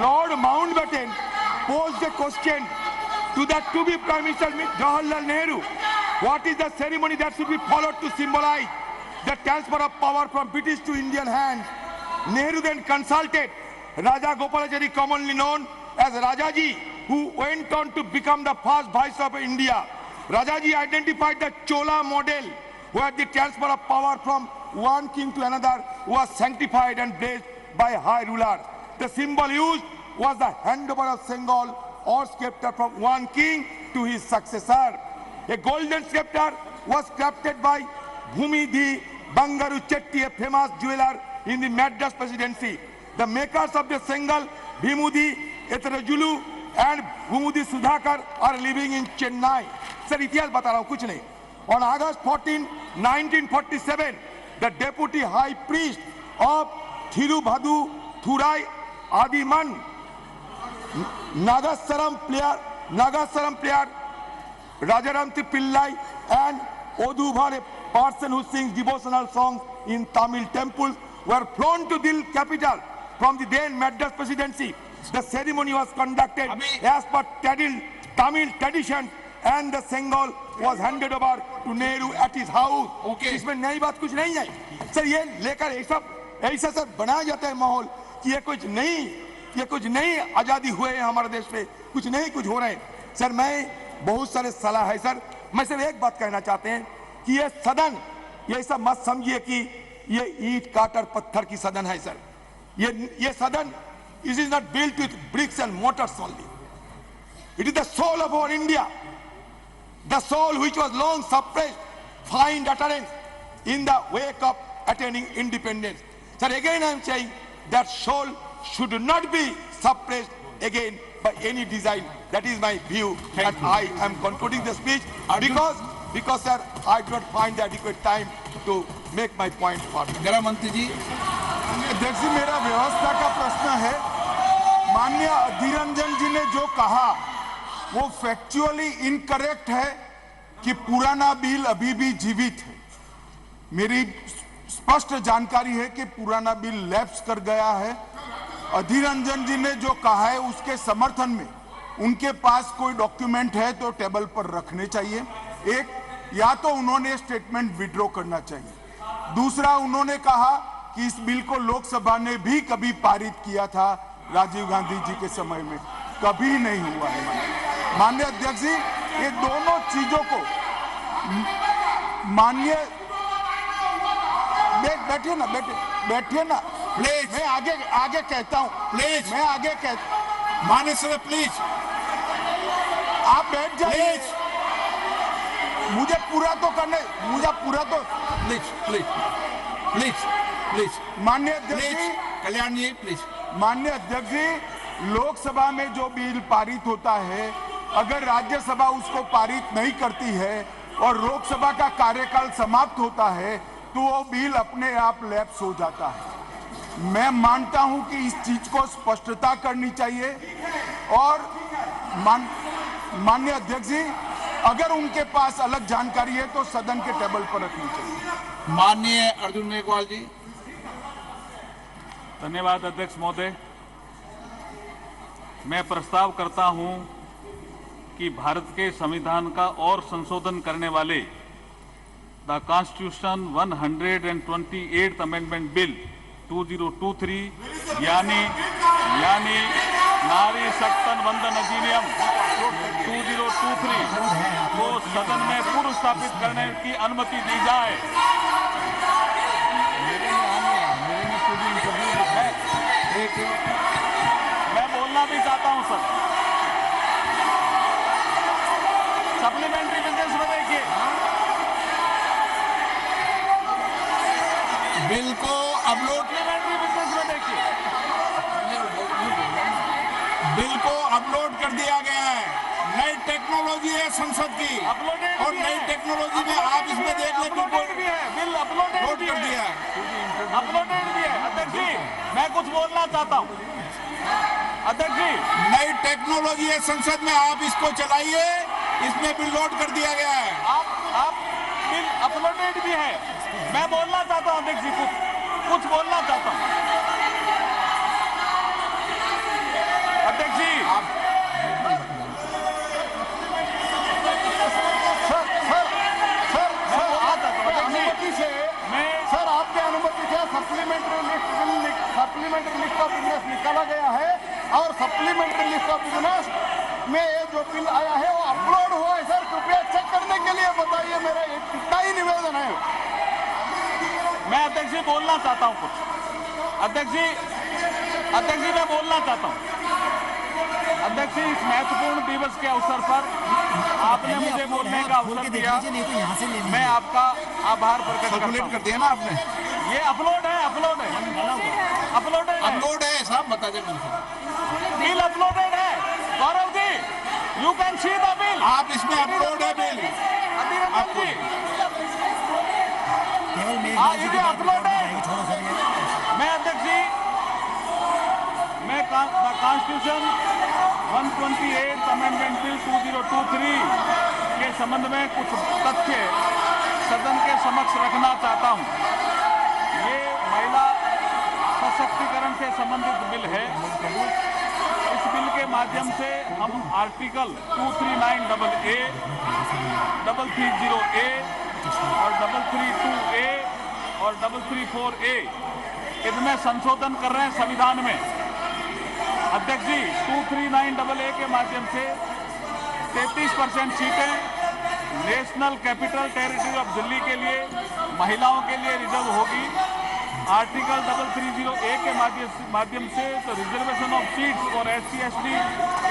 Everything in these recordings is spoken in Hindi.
Lord Mountbatten posed a question to the to-be Prime Minister Jawaharlal Nehru. What is the ceremony that should be followed to symbolize the transfer of power from British to Indian hands? Nehru then consulted Raja Gopalachari, commonly known as Rajaji, who went on to become the first Viceroy of India. Rajaji identified the Chola model, where the transfer of power from one king to another was sanctified and blessed by a high ruler. The symbol used was the handover of Sengal or scepter from one king to his successor. A golden scepter was crafted by Bhumidhi Bangaru Chetty, a famous jeweler in the Madras presidency. The makers of the Sengal, Bhimudhi Etarajulu and Bhumudhi Sudhakar, are living in Chennai. Sir, इतिहास बता रहा हूँ, कुछ नहीं. On August 14, 1947, the deputy high priest of Thirubhadu Thurai Adiman, Nagasaram player Rajaramti Pillai, and Odhuvar, a person who sings devotional songs in Tamil temples, were flown to Delhi capital from the then Madras presidency. The ceremony was conducted as per Tamil tradition, and the Sengal was handed over to Nehru at his house. Okay. इसमें नई बात कुछ नहीं है सर. ये लेकर ऐसा सर बनाया जाता है माहौल कि ये कुछ नई आजादी हुए हैं हमारे देश में, कुछ हो रहे हैं. सर, मैं बहुत सारे सलाह है सर. मैं सिर्फ एक बात कहना चाहते हैं कि ये सदन, ये ऐसा मत समझिए कि ये ईंट काटर पत्थर की सदन है सर. ये सदन, it is not built with bricks and mortars only. It is the soul of our India. The soul which was long suppressed find utterance in the wake of attaining independence. Sir, again I am saying that soul should not be suppressed again by any design. That is my view. And I am concluding the speech because sir, I do not find the adequate time to make my point further. गृह मंत्री जी. अध्यक्ष जी, मेरा व्यवस्था का प्रश्न है. माननीय अधीर रंजन जी ने जो कहा वो फैक्चुअली इनकरेक्ट है कि पुराना बिल अभी भी जीवित है. मेरी स्पष्ट जानकारी है कि पुराना बिल लैप्स कर गया है. अधीर रंजन जी ने जो कहा है उसके समर्थन में उनके पास कोई डॉक्यूमेंट है तो टेबल पर रखने चाहिए. एक, या तो उन्होंने स्टेटमेंट विड्रॉ करना चाहिए. दूसरा, उन्होंने कहा कि इस बिल को लोकसभा ने भी कभी पारित किया था राजीव गांधी जी के समय में. कभी नहीं हुआ है. माननीय अध्यक्ष जी, ये दोनों चीजों को माननीय बैठिए ना प्लीज. मैं आगे कहता हूँ. प्लीज. मैं आगे माननीय सर, प्लीज आप बैठ जाइए. मुझे पूरा तो प्लीज. माननीय अध्यक्ष जी, कल्याण जी, प्लीज. माननीय अध्यक्ष जी, लोकसभा में जो बिल पारित होता है, अगर राज्यसभा उसको पारित नहीं करती है और लोकसभा का कार्यकाल समाप्त होता है तो वो बिल अपने आप लैप्स हो जाता है. मैं मानता हूं कि इस चीज को स्पष्टता करनी चाहिए. और माननीय अध्यक्ष जी, अगर उनके पास अलग जानकारी है तो सदन के टेबल पर रखनी चाहिए. माननीय अर्जुन मेघवाल जी. धन्यवाद अध्यक्ष महोदय. मैं प्रस्ताव करता हूं कि भारत के संविधान का और संशोधन करने वाले the constitution 128th amendment bill 2023 यानी नारी शक्ति वंदन अधिनियम 2023 को सदन में पूर्व स्थापित करने की अनुमति दी जाए. मैं बोलना भी चाहता हूं सर. सप्लीमेंट्री बिजनेस में देखिए, बिल को अपलोड सप्लीमेंट्री बिजनेस में देखिए, बिल को अपलोड कर दिया गया है. नई टेक्नोलॉजी है संसद की, और नई टेक्नोलॉजी में आप इसमें देख लें बिल अपलोडेड कर दिया है. अपलोडेड भी है. अध्यक्ष जी, मैं कुछ बोलना चाहता हूँ. अध्यक्ष जी, नई टेक्नोलॉजी है संसद में, आप इसको चलाइए. इसमें बिल लोड कर दिया गया है. आप बिल अपलोडेड भी है. मैं बोलना चाहता हूँ अध्यक्ष जी, कुछ बोलना चाहता हूँ. सप्लीमेंट्री लिस्ट ऑफ बिजनेस निकाला गया है और सप्लीमेंट्री लिस्ट ऑफ बिजनेस में ये जो बिल आया है वो अपलोड हुआ है सर। कृपया चेक करने के लिए बताइए, मेरा इतना ही निवेदन है। मैं अध्यक्ष जी बोलना चाहता हूं कुछ। अध्यक्ष जी मैं बोलना चाहता हूं। अध्यक्ष जी, इस महत्वपूर्ण दिवस के अवसर पर आपने मुझे बोलने का अवसर दिया, मैं आपका आभार प्रकट करता हूं। कर दिया ना आपने, ये अपलोड है अपलोड है साहब, बता दें बिल अपलोडेड है। Gaurav ji, you can see the bill. आप इसमें अपलोड है बिल। अधीररंजन जी, ये अपलोड है। मैं अध्यक्ष जी, मैं कॉन्स्टिट्यूशन 128 अमेंडमेंट बिल 2023 के संबंध में कुछ तथ्य सदन के समक्ष रखना चाहता हूं। ये महिला सशक्तिकरण से संबंधित बिल है। इस बिल के माध्यम से हम आर्टिकल 239AA, 330A और 332A और 334A इनमें संशोधन कर रहे हैं संविधान में। अध्यक्ष जी, 239AA के माध्यम से 33% सीटें national capital territory of Delhi के लिए महिलाओं के लिए रिजर्व होगी। आर्टिकल 330A के माध्यम से तो reservation of seats for SC/ST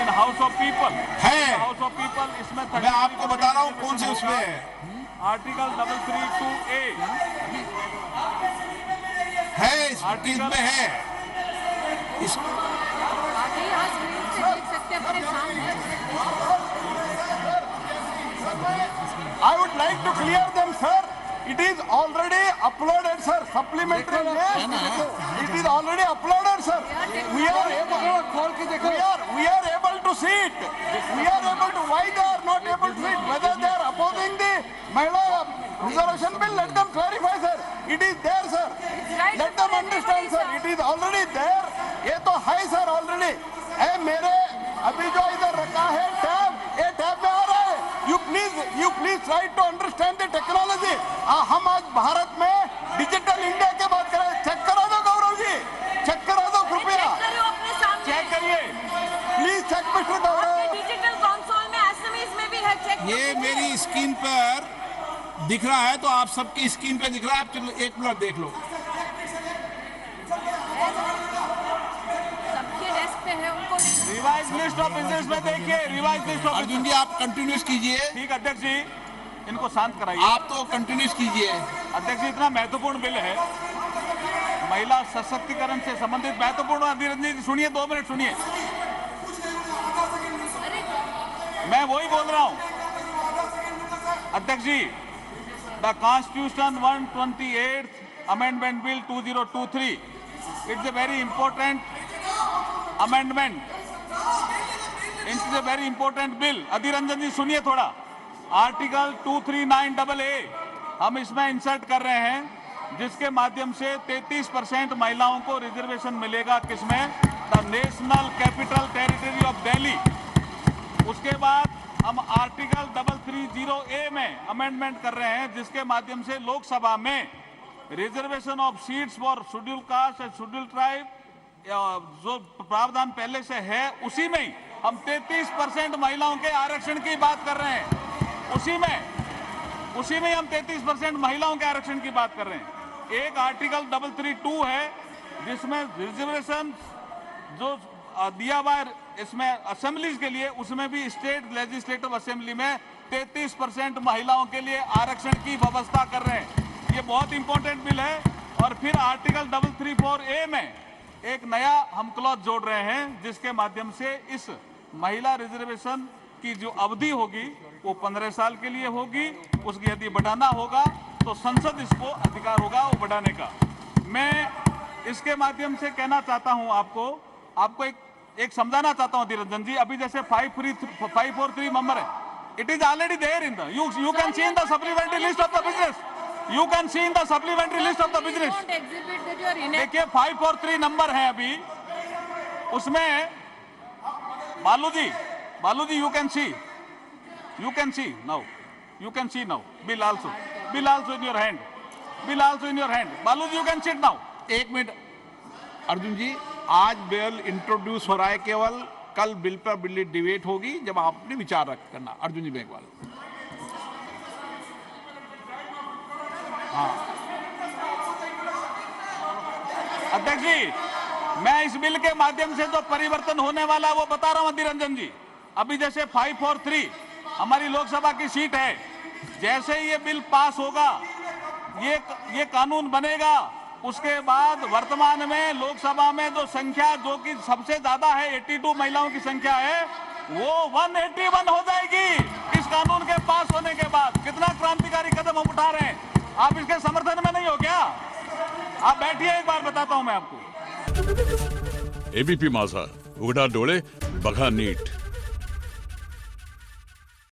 in house of people इसमें मैं आपको बता रहा हूँ कौन से उसमें है। आर्टिकल 332A है, इस आर्टिकल में है। इस I would like to clear them, sir. It is already uploaded, sir. Supplementary list. It is already uploaded, sir. We are able to see it. We are able to. Why they are not able to see it? Whether they are opposing the Mahila reservation bill, let them clarify, sir. It is there, sir. Let them understand, sir. It is already there. ये तो है, sir, already. है मेरे अभी जो इधर रखा है टैब, ये टैब में आ रहा है। You please try to understand the technology. हम आज भारत में डिजिटल इंडिया की बात करें। चेक करा दो गौरव जी, चेक करा दो कृपया, चेक करिए please check mister Gaurav. Digital console में एसएमएस में भी है, चेक। ये मेरी स्क्रीन पर दिख रहा है, तो आप सबकी स्क्रीन पे दिख रहा है। आप चलो एक मिनट देख लो। सबके डेस्क पे है, उनको रिवाइज लिस्ट ऑफ बिजनेस में देखिए। रिवाइज लिस्ट ऑफ अर्जुन जी, आप कंटिन्यूस कीजिए। ठीक, अध्यक्ष जी इनको शांत कराइए। आप तो कंटिन्यूस कीजिए। अध्यक्ष जी, इतना महत्वपूर्ण बिल है, महिला सशक्तिकरण से संबंधित महत्वपूर्ण। अधीररंजन जी सुनिए, 2 मिनट सुनिए, मैं वही बोल रहा हूं। अध्यक्ष जी, the constitution 128 amendment bill 2023 it's a very important amendment, it's a very important bill. Adhir Ranjan जी सुनिए थोड़ा। आर्टिकल 239AA हम इसमें इंसर्ट कर रहे हैं, जिसके माध्यम से 33% महिलाओं को रिजर्वेशन मिलेगा। किसमें? The national capital territory of Delhi. उसके बाद हम आर्टिकल 330A में अमेंडमेंट कर रहे हैं, जिसके माध्यम से लोकसभा में reservation of seats for schedule caste and schedule tribe जो प्रावधान पहले से है, उसी में ही हम 33% महिलाओं के आरक्षण की बात कर रहे हैं। उसी में हम 33% महिलाओं के आरक्षण की बात कर रहे हैं। एक आर्टिकल 332 है, जिसमें रिजर्वेशन जो दिया हुआ है इसमें असेंबलीज के लिए, उसमें भी स्टेट लेजिस्लेटिव असेंबली में 33% महिलाओं के लिए आरक्षण की व्यवस्था कर रहे हैं। ये बहुत इंपॉर्टेंट बिल है। और फिर आर्टिकल 334A में एक नया हम क्लॉज जोड़ रहे हैं, जिसके माध्यम से इस महिला रिजर्वेशन की जो अवधि होगी वो 15 साल के लिए होगी। उसकी यदि बढ़ाना होगा तो संसद इसको अधिकार होगा वो बढ़ाने का। मैं इसके माध्यम से कहना चाहता हूं, आपको एक समझाना चाहता हूं अधीररंजन जी। अभी जैसे 543 नंबर है, it is already there in the you can see in the supplementary list of the business. You can see in the supplementary list of the business. देखिए 543 नंबर है अभी उसमें। Balu ji you can see now, you can see now. Bill also in your hand. Balu ji, you can sit now. 1 minute Arjun ji, आज बिल इंट्रोड्यूस हो रहा है, केवल कल बिल पर बिल डिबेट होगी जब आपने विचार रख करना। अर्जुन जी मेघवाल। अध्यक्ष जी, मैं इस बिल के माध्यम से जो परिवर्तन होने वाला है वो बता रहा हूं अधीर रंजन जी। अभी जैसे 543 हमारी लोकसभा की सीट है, जैसे ही ये बिल पास होगा, ये कानून बनेगा, उसके बाद वर्तमान में लोकसभा में जो संख्या जो कि सबसे ज्यादा है 82 महिलाओं की संख्या है, वो 181 हो जाएगी इस कानून के पास होने के बाद। कितना क्रांतिकारी कदम हम उठा रहे हैं, आप इसके समर्थन में नहीं हो क्या? आप बैठिए, एक बार बताता हूं मैं आपको। एबीपी माझा, उघडा डोळे बघा नीट।